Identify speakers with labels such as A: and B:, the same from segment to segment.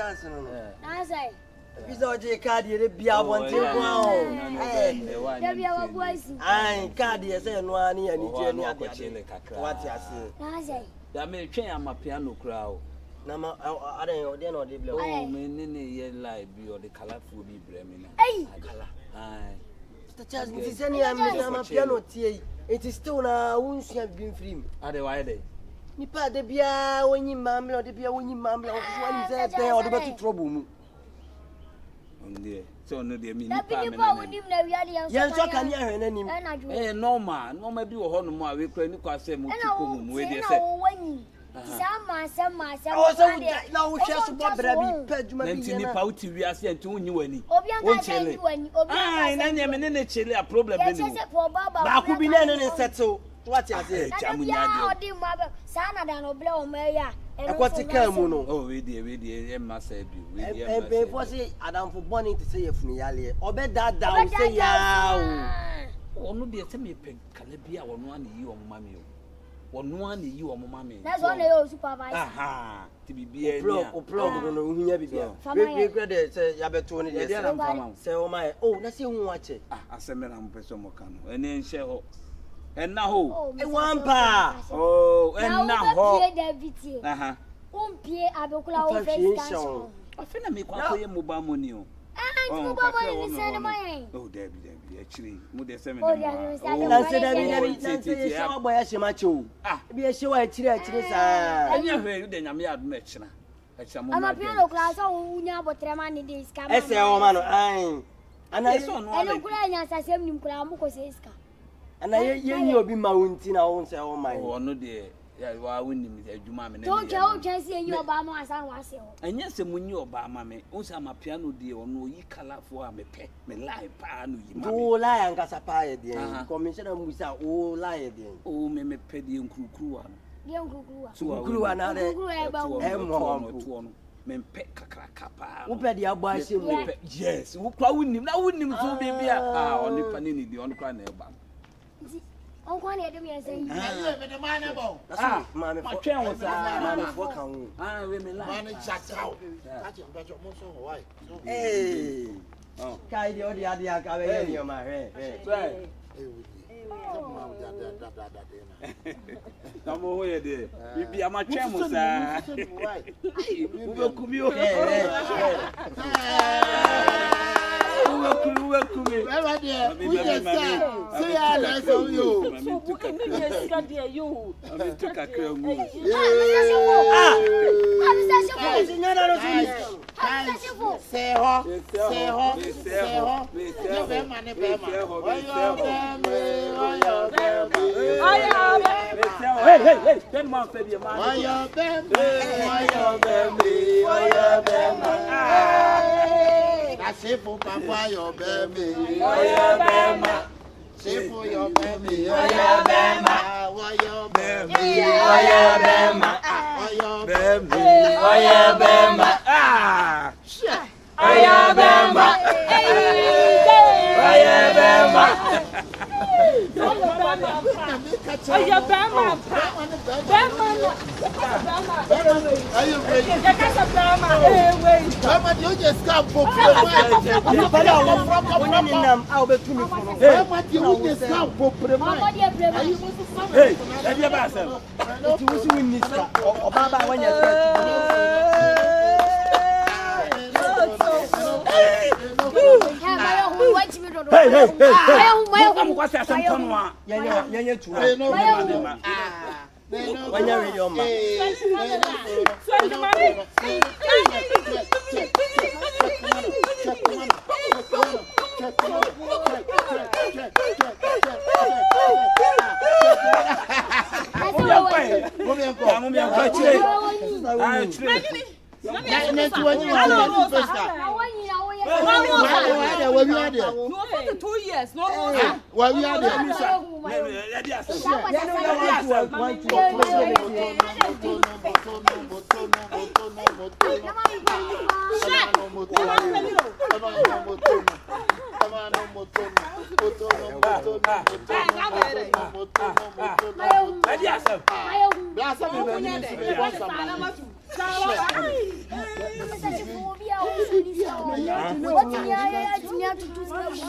A: chance no.
B: Na say.
A: Bisa oje card ye bia wonte kwa o.
B: Da bia wa boys.
A: Ai card ye say no ani ani je ni ade ade. What ase?
B: Na say.
C: Da me twen ama piano kra o.
A: Na ma ade o de no de ble.
C: Oh me ne ye live bi o de colorful bi bre me na.
A: Kala.
C: Ai.
A: Mr. Charles, it is any am piano tie. It is still na won't have been free.
C: Ade why dey?
A: Nipa de bia wonyi mamle de bia wonyi mamle o so ani say be o de betu trouble mu.
C: Onde so no de me
B: nipa me. Nipa wonim na wiade
A: yan so kan ya hwen anim.
C: Normal bi wo ho no mo a we kra ni kwa say mo tiko mu we de say.
B: Sama.
A: O so na wo hwe so bobra bi pa djuma bi
C: na nipa uti wi ase enti wonyi wani.
B: Obi an ka nyi wani. Obi
C: an na nyame ne chele a problem be ni.
A: Ba ku bi na ne settle. What you say?
B: Chamunya de. Sana da no ble o meya.
A: Aquatica mu no.
C: Oh we dey e ma say bi. We dey
A: e be for say Adam for born to say efunu yale. Obe da say ya o.
C: Onu de say me pen kala bia wono an yi o mama o. Wono an yi o mama me.
B: That's one you supervisor.
C: Aha. Ti bibia ni.
A: O plug no hunya bibia. We grade say ya beto ni dey say o my. Oh, na say hu wache.
C: Aseme na mpeso mo kan. Ene nhye ho. Enna ho.
A: E wampa.
C: Oh, enna ho.
B: Aha. Umpie abekula o face cancer.
C: Afena me kwa koye mobile money o.
B: Mobile money ni send my.
C: Oh, Debbie, actually, mo de se me.
A: Na say Debbie, show boy a shema cho. Bi e show a chire sa.
C: Anya hwe you de nyame adom e chira.
B: Ama piano class o unya botrema ni de iska.
A: Ese o ma no ai. Ana
B: eso no. Eno kura nya sasem nim kura mo ko se iska.
A: Ana ye obi ma wonti na won se o man.
C: Oh no de ya wa wonim adwuma me na.
B: O chance enyi oba ma asan wase ho.
C: Anya se munyi oba ma me. O se ama piano de ono yi colorful a me pe. Me live pa no yi ma me.
A: O la ya nkasa pa ye de. Commissioner Musa o la ye de.
C: O me pe de nkurukuru ano.
B: De nkurukuru.
A: Nkurukuru ana de. E mo
C: to no. Me pe kakra kapa.
A: Wo pe de abo ahye mu.
C: Yes, wo kwa wonim na wonim so bibia. Oni pa ni de on kwa na e ba.
B: On kwa na edem yan say.
D: Me de man na bo.
A: Ma me
C: twen wo sa.
A: Ma me fo kan wo.
C: We me la.
D: Man chakao. Aje mbacho mo so ho why.
A: Kai de odi ade aka be ye ni o ma hwe.
C: Tamo ho ye de. Bibia ma twen mo sa. Wo be kumi o. Welcome.
D: Ever there. We just say ya let's you.
E: So we need to get there you.
C: I'm to kakra mu.
D: Say ho. You be man be man. Hey.
C: Ten man say be man.
D: SHEEFO papa your baby.
C: Oya bema.
D: SHEEFO your baby. Oya bema. Oya bema.
C: Oya bema. Oya bema. Oya bema. Oya bema.
D: Are you ready? You just come for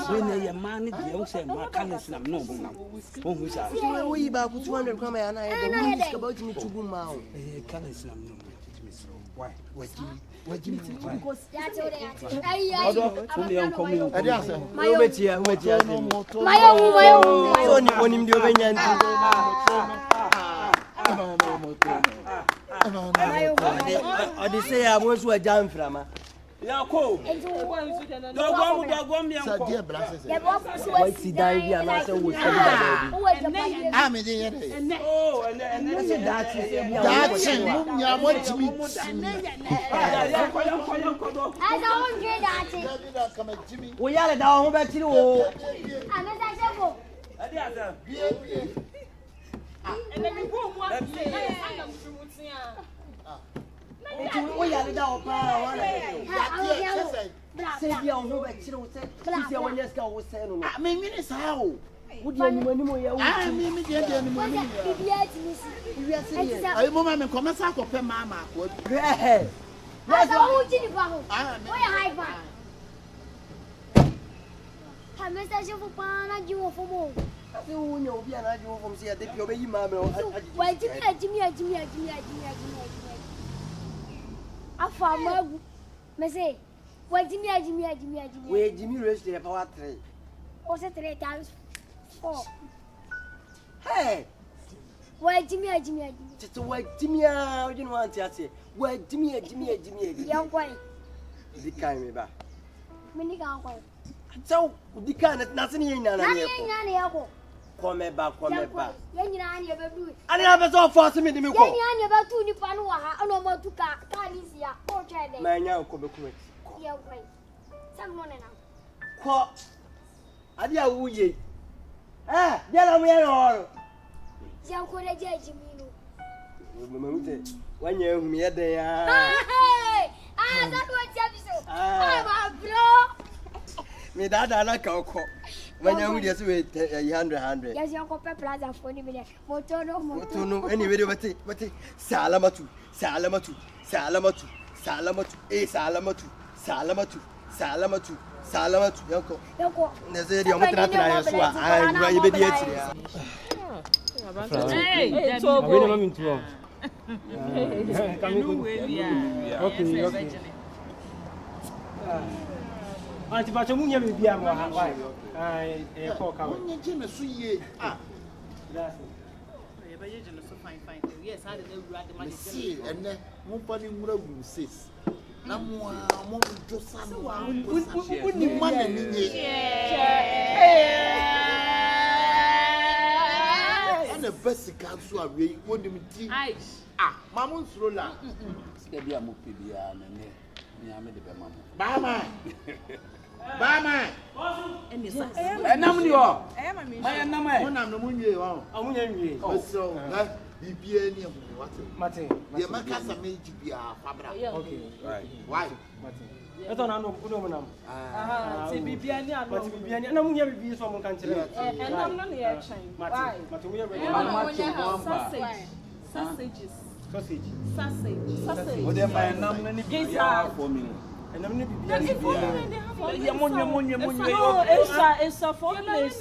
C: when your man is the ocean, my colors, and no one.
A: We back 200 come and I had about me to go now.
C: Colors, why? What do you mean? Yako. Dogwam me anko.
D: Sadia brasses.
A: Why see die and I will say
D: I'm in the
C: Oh, and
D: that's I want to meet Jimmy.
A: we are down back to you.
E: And then we go one say,
A: We are down power. Say, young Robert, you say, when you go, say, I mean, minutes how would you anymore? I mean,
D: I remember comment for pen mamma.
B: That's all you need. High five. Mr. Shopana, you for more.
A: You know, we are not from here. They go baby, mamma.
B: Why, Jimmy. I found my Messay. Why, Jimmy.
A: Where Jimmy raised the power tree.
B: Was it 3 times 4?
A: Hey,
B: Why, Jimmy.
A: just wait, Jimmy, I didn't want to say. Where Jimmy.
B: Young boy,
A: The kind of back.
B: many can't go.
A: So, the kind of nothing in
B: Nanny,
A: Come back.
B: Yanny,
A: I never saw for me to me.
B: Yanny, about 2 Nipanua, I know about 2 cars, or child.
A: My now come quick.
B: Someone now.
A: What? I did a wooye. Ah, yellow me all.
B: Young Korea Jimmy.
A: When you're me there.
B: Hey! That's what you
A: Ah,
B: bro.
A: me that I like our cock. When you're with us with 100.
B: Yes, your copper plaza for the minute.
A: Motono, anyway, but Salamatu, Yoko. There's a deal with that. I'm going to be here.
E: hey,
F: Okay. Auntie, but you won't be a why? I call coming.
D: Jimmy, sweet. Ah,
E: yes, I didn't write the money.
D: see, and then Mumpany would have says. No more, just some money. And the best council are really what do you think? Ah, Mammon's roller.
C: Maybe I'm up with
D: Bama.
C: and I'm your. I am not my.
D: When I'm the moon, you are.
F: I'm going to
D: So, be any of what?
F: Martin.
D: The Macassa made you be a fabra.
F: Okay,
C: Right.
D: Why?
F: I don't know. And I'm here to be someone country.
E: And I'm not here. Why? Sausages. Sausage.
C: Well, then my number for me.
F: And I'm going
E: It's a 4 place. It's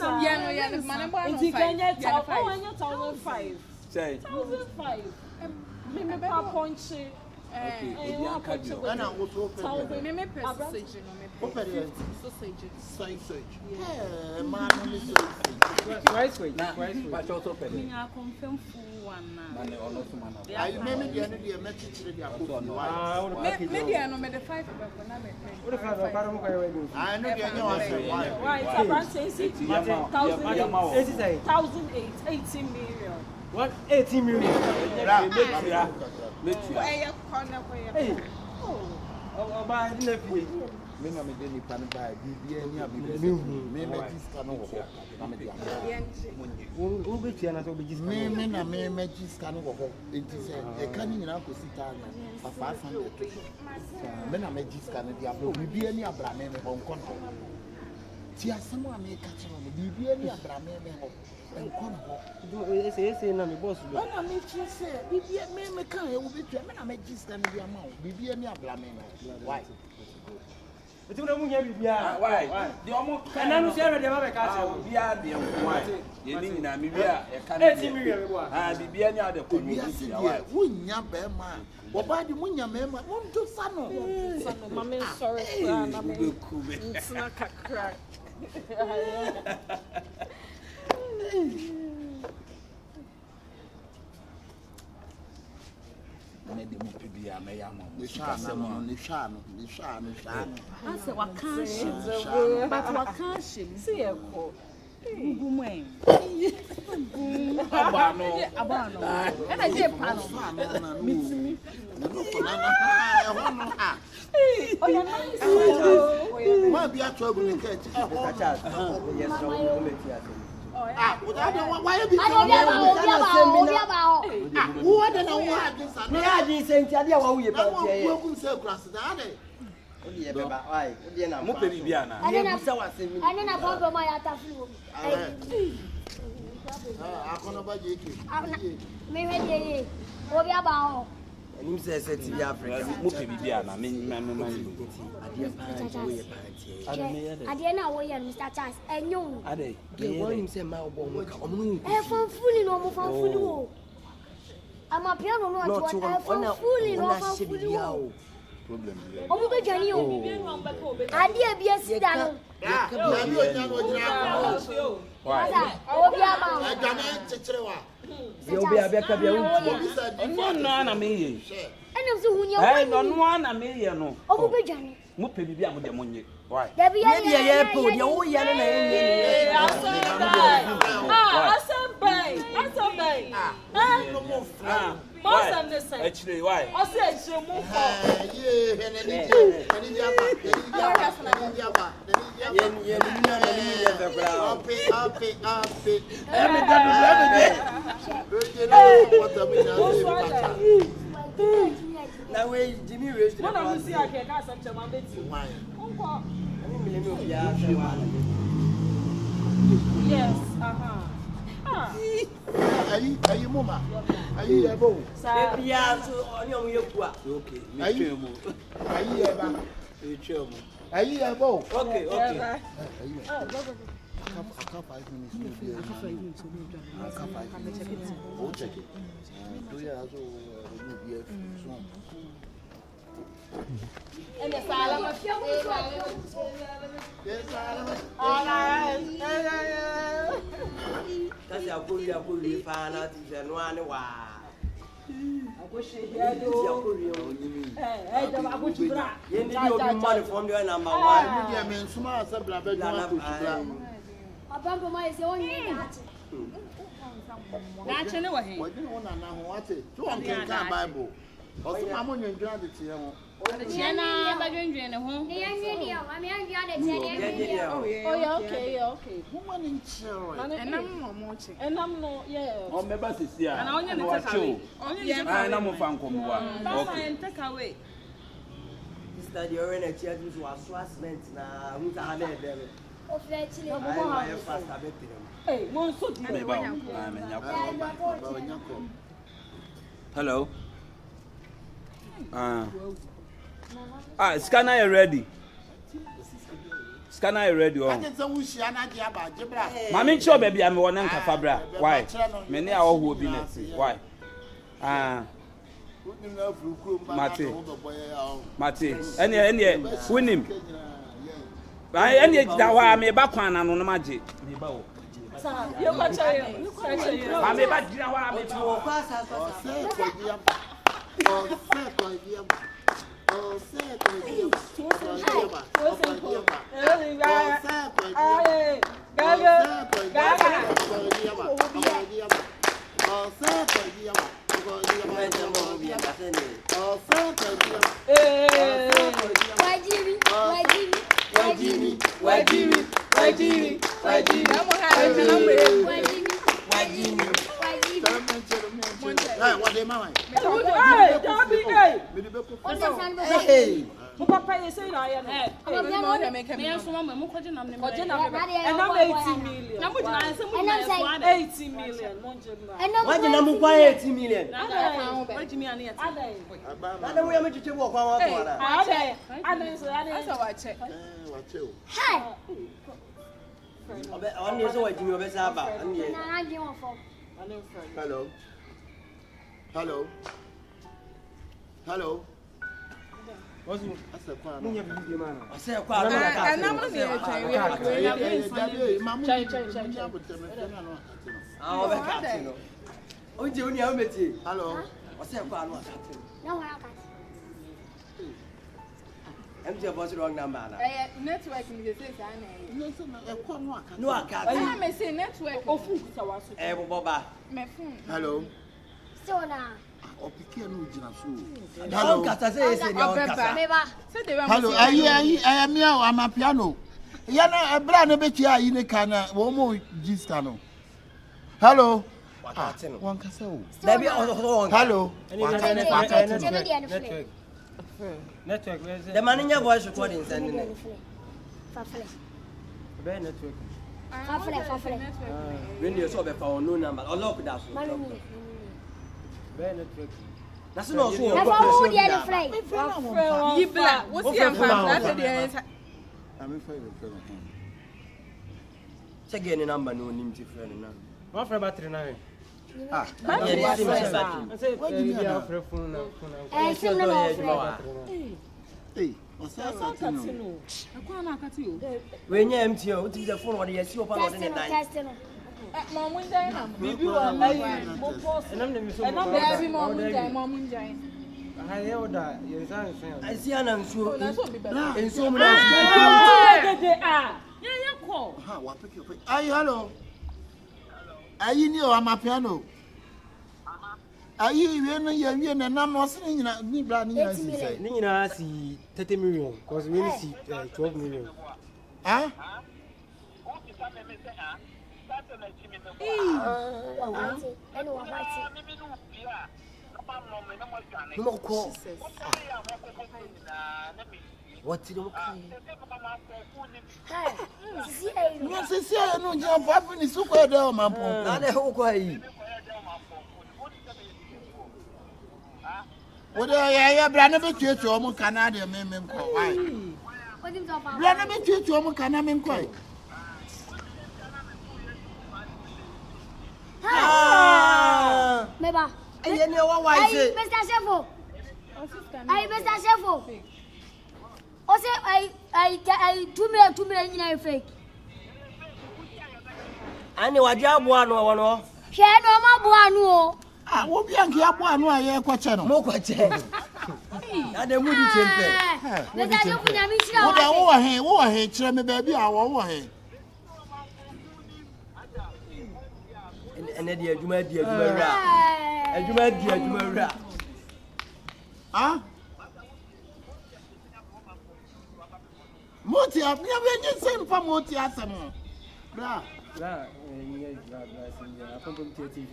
E: in Kenya. 1,005.
C: Say,
E: 1,005. Maybe Ponche.
D: And I was hoping sausage. Yeah, man,
F: Rice weight.
C: but also penny.
E: I confirm full one.
D: I remember the other day, I met you to
F: Maybe I know the 5.
D: I know the
E: Right, it's around 1,008, 18 million.
F: What? 18 million. Hey. Oh, by the left.
D: Men are made any pan by Tia someone make a channel, be any abrame and come home.
F: Say, no, my boss.
D: When I make you say, be a man, I will be to a man, just stand the amount, be any abrame. Why?
F: But you don't have to
C: Why? The almost
F: and I'm sure they have a castle.
C: be at the why? You need a media, a can't be any other community.
D: Wouldn't ya bear man? What by the moon, your man, won't do son.
E: Mommy, sorry, it's not a crack. Answer what can't she? But what can't she? See a call. Boom, Abano. And I get Pano. Meet me. Oh, you're nice.
D: Might be a trouble in catch. Why have you who are the one?
A: I didn't say Tadia, what you
D: welcome so class.
A: Why?
C: Mupebiana.
B: I didn't have my ataflu.
D: I can't buy you.
B: Maybe Obiabao.
A: And him says it's the Africa.
C: Mupebiana,
B: I didn't know where Mr. Charles and you.
A: Are they? They want him say my one.
B: I found fully no more fully. I'm a piano not to one fully no problem. Oh, Johnny, I dear be a sit down.
A: You'll be a better be
C: a million.
B: And of
C: one a million.
B: Oh, Johnny.
C: Mupebia with the money. Why?
B: There be a
A: airport, you're young.
C: Actually, why?
E: I said, she move
A: Now, wait, Jimmy raised the
E: one. See, I can't ask such a man. Yes,
D: Are you Mama? Are you a bow? Are you a bow?
C: Okay.
D: I can't 5 minutes. I'll check it. 2 years old.
E: And the salad.
A: That's a good fan out if you're one. I wish you had your money from your number 1.
D: I mean, smart,
E: That's anyway.
D: What do you want to know? What it? 2 on Bible. Also, I'm on your granted to you.
E: Okay.
D: Woman in children.
E: And I'm not, yeah.
C: On my bus is here. And I only know I'm
E: take away.
A: That you're in a chair to a swasment now. Who's a hundred?
E: Hey, one so
C: hello. Scanner you ready? Scanner you ready? Mami cho baby I'm one anka fabra. Why? Many are who be next. Why? Mate. Any win him. Any that why me back one and no magic.
E: You got you.
C: I me back you why me
E: Hey, Papa is saying I am. Me so mama mo kwaje nam ne me. Kwaje nam me. And I'm 80 million. Na mo jina say mo na 80 million. Mo jina.
A: Why did you buy 80 million?
E: Why Jimmy and it?
A: Ada we am chiche wo kwa wa to na.
E: Ada so ada wa check.
B: Hey.
A: Obe on dey so wa Jimmy obe sa ba.
B: Na agi won fo.
D: Hello. Hello. Hello.
F: What's it? Munya bibi man.
A: I say kwa na ka.
E: Na mo ne
A: Ah, obe ka ti no. Onje oni a meti.
D: Hello.
A: I say kwa no ka ti.
B: Na wa ka.
A: MJ boss wrong number na.
E: Network ni dey say say na.
A: No aka.
E: I me say network ofu kusa waso.
A: Boba.
E: Me phone.
D: Hello.
B: So na.
D: Opike no jina so.
A: Hello. Kata say say ni on kasa.
B: Meba.
E: Say dey
D: Hello. Ayi me am a piano. Ya na bra no be tia yi ne kana wo mo gista no. Hello.
A: Wakati no.
D: Wan kasa o.
A: Dabi on.
D: Hello.
F: Network where is it?
A: The manager voice recording sending it.
B: Fafle.
F: Be network.
B: Fafle.
A: When you saw be for no number. O lock that.
F: Be network.
A: That's not so.
B: Na fa wo dia le fly.
E: Yibla, what's your phone? That's the answer.
D: I'm afraid of it.
A: Check any number no nim ti friend na.
F: One for battery now.
A: Ah, yeah, this is battery.
F: I say you have phone now.
B: Sim na no.
D: Hey, what's that?
E: Akwa na akati o.
A: We nya MT o, ti the phone what you see open on the night.
B: Test no.
E: Mom munjai na. Bibi wa mai. Mo post.
F: And I'm the
E: And I'm there mom munjai.
F: I hear that you say.
A: I see an so.
E: Na so be better.
A: En so mo.
E: Yeah, call.
D: Ha, wa pick your. Ayi, hello. Ayi ni o ama piano. Ayi we na nam no se nyina ni bra ni nyina si say.
F: Ni nyina si 30 million because we see 12 million.
D: Ah?
A: No call. What did you call?
D: No se se no jam papa ni su ko da o ma pon.
A: Na de ho ko yi.
D: Wo de ya bra na be tuetu o mu kana de mem ko why. Bra na be tuetu o mu kana mem ko.
B: Ah! Meba.
A: Aye ni wa why say?
B: Mr. Shefo. Ay Mr. Shefo. O say I 2 million nyina fake.
A: Ani wa dia bo anu wo no.
B: Hwe no ma bo anu o.
D: Ah, wo bia nke abo anu aye kwa che no.
A: Mo kwa che. Na de mu di chempe.
B: Mr. Shefo nya mi chira
D: Wo da wo wa he kire me ba bi a wo he.
A: Ene de adwuma wura. Adwuma wura.
D: Ah? Moti a bia be nyi sen pa moti asem. Bra.
F: Bra, yeah, I come from TV.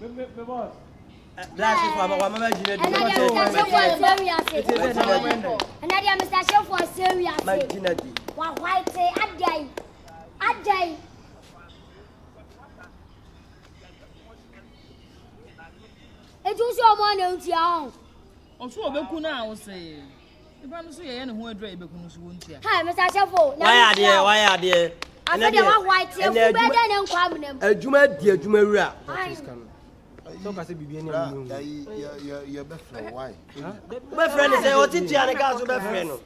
F: Me boss.
A: Black for wa mama jine di.
B: And I Mr. Shefo serious.
A: Ma jine di.
B: Wa white adai. Eju si omo na ntia on.
E: Oso obeku na wo say. Iba no so ye ne ho adura ibeku no so wo ntia.
B: Hi Mr. Shefo.
A: Why are there?
B: Ade de wa white e fu be de ne nkwa amnem.
A: Adwuma wura.
F: So ka say bibi eni amu.
D: Ya be friend why?
A: My friend say o titi ane ka so be friend no.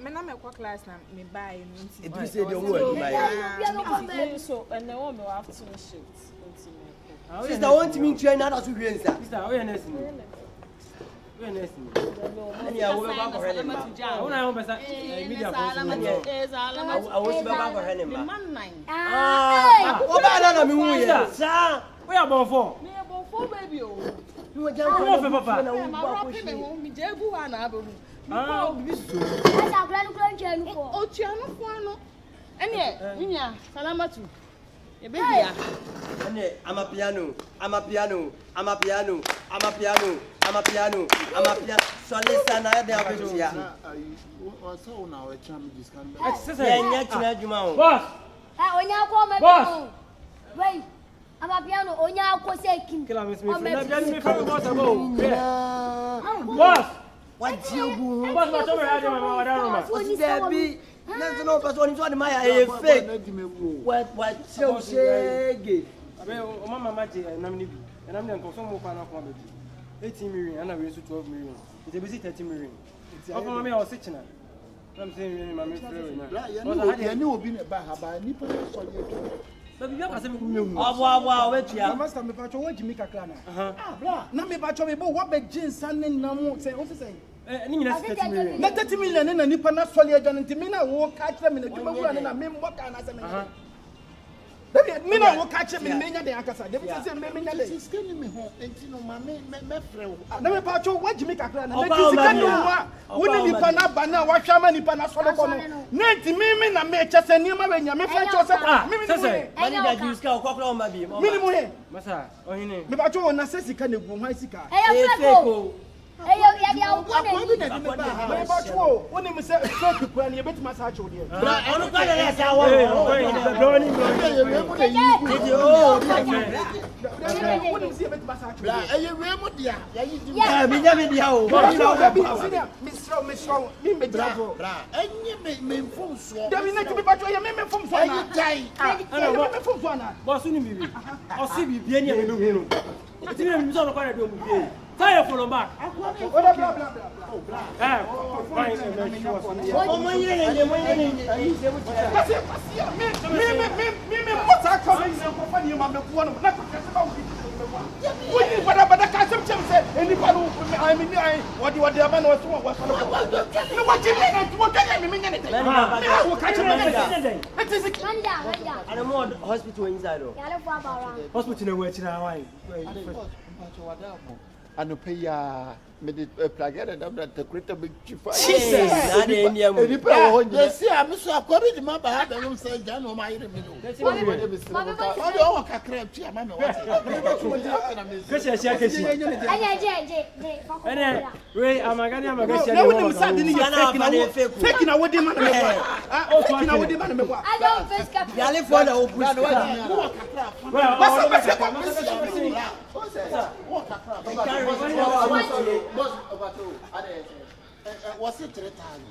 E: Me na me kwa class na me buy no nti.
A: It be say the wo adwuma ya.
E: So and then we have 2 shifts.
A: Sister want me train na so hwe nsa.
F: Sister, how you nursing? We nursing.
A: Ani a wo be ba ko hwe ma.
F: How na ho besa media for.
A: I was be ba ko hwe ma.
E: Man nine.
A: Ah, wo ba na me hu ye. Sa.
F: We are born for.
E: Me born for baby o.
A: You jam
F: for papa.
E: Ma ro pe me ho mi je gu ha na abehu.
F: Ah,
B: Asa plan nchenu ko.
E: O tia no fo ano. Ene nya salamatu. Ebe dia.
A: Ane I'm a piano. I'm a piano. So listen, I have a chair.
D: What's all now? A charm this kind of
C: Boss.
B: When you call my boss. Wait. I'm a piano. On your cosekin.
F: Kill me from boss.
A: What you
F: Boss, my daughter had
A: What's there be? There's no person on my fake. What so shaggy?
F: Mama Mati and I'm Nibi, and I'm going to consume more 18 million, and I raised to 12 million. It's a busy 30 million. It's a mammy or 6. I'm saying, Mammy, I knew being a bahaba, nipple. But you have a
A: wow, wait, you
F: must have a patch of what you make a clan. Not me patch of a boy, what big jeans, son, and no more say, what to say. Not 30 million and a nipper not swallow and Timina walk catch them in the Kumawood and I mean what can I say? Me no will catch him in many the Akasa. They say many days. Me home and you know my friend. Na me pa cho what Jamaica clan. Na kisi kan no wa. Woni ni pa na ba na wa hwa ma ni pa na so le ko no. Na ti me na me chese ni ma be nya me fa cho se pa. Me say.
A: Mani da juice ka okokro ma bi.
F: Me mu he. Masa ohine. Me pa cho na se sika na gu hwan sika.
B: Eh feko. Eh ya dia wo
F: na me pa cho woni me say fake kura ni e betima sa cho de.
A: Onu ka ya sa wa.
D: I don't pay plagger that the creator big chief.
A: Jesus,
D: yes, I'm so according to my bad. I don't say, Jan, my what's it? 3 times.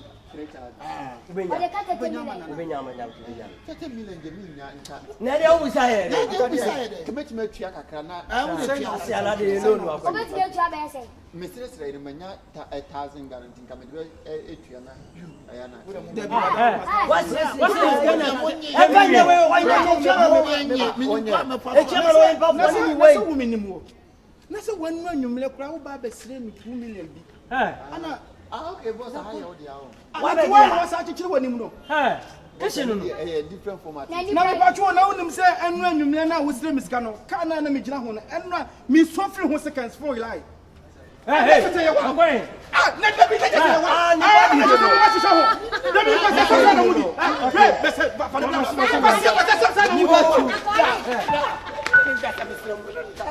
D: Okay, boss, what was actually when you know? Different format. Now, what you say, and when you now was name is Gano, can't I make Jahon, and Miss Sophie was seconds for life. Hey, I'm going. Let me tell you